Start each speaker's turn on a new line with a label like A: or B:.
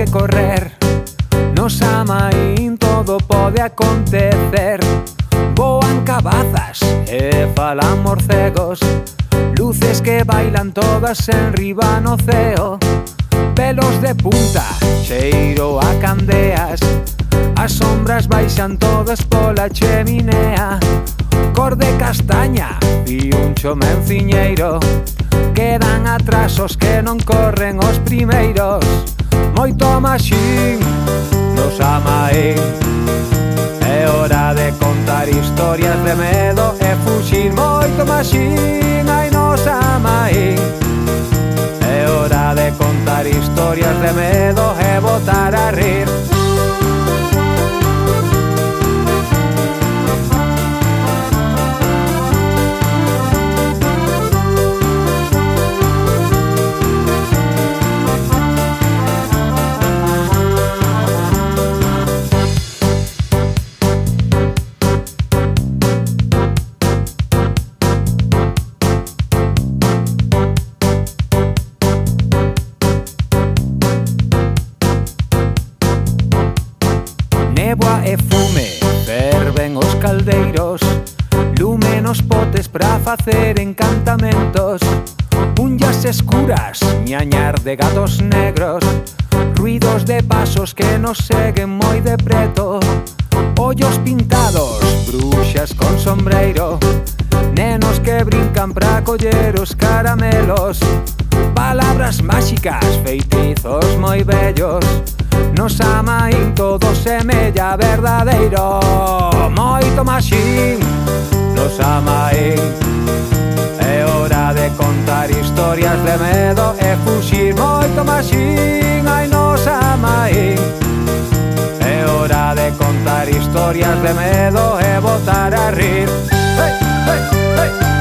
A: que correr. Nos amaín todo pode acontecer. Voan cabazas e falan morcegos, luces que bailan todas en riba no ceo. Pelos de punta, cheiro a candeas, as sombras baixan todas pola cheminea. Cor de castaña e un chomenciñeiro, quedan atrás os que non corren os primeiros. Moito maxín nos amaín, é hora de contar historias de medo e fuxir. Moito maxín, ai nos amaín, é hora de contar historias de medo e botar a rir. Neboa e fume, ferven os caldeiros, lume nos potes pra facer encantamentos. Unllas escuras, ñañar de gatos negros, ruidos de pasos que nos seguen moi de preto. Ollos pintados, bruxas con sombreiro, nenos que brincan pra coller os caramelos. Palabras máxicas, feitizos moi bellos, nos amaín todo semella verdadeiro. Moito maxín nos amaín, é hora de contar historias de medo e fuxir. Moito maxín, ai nos amaín, é hora de contar historias de medo e botar a rir. Hey, hey, hey.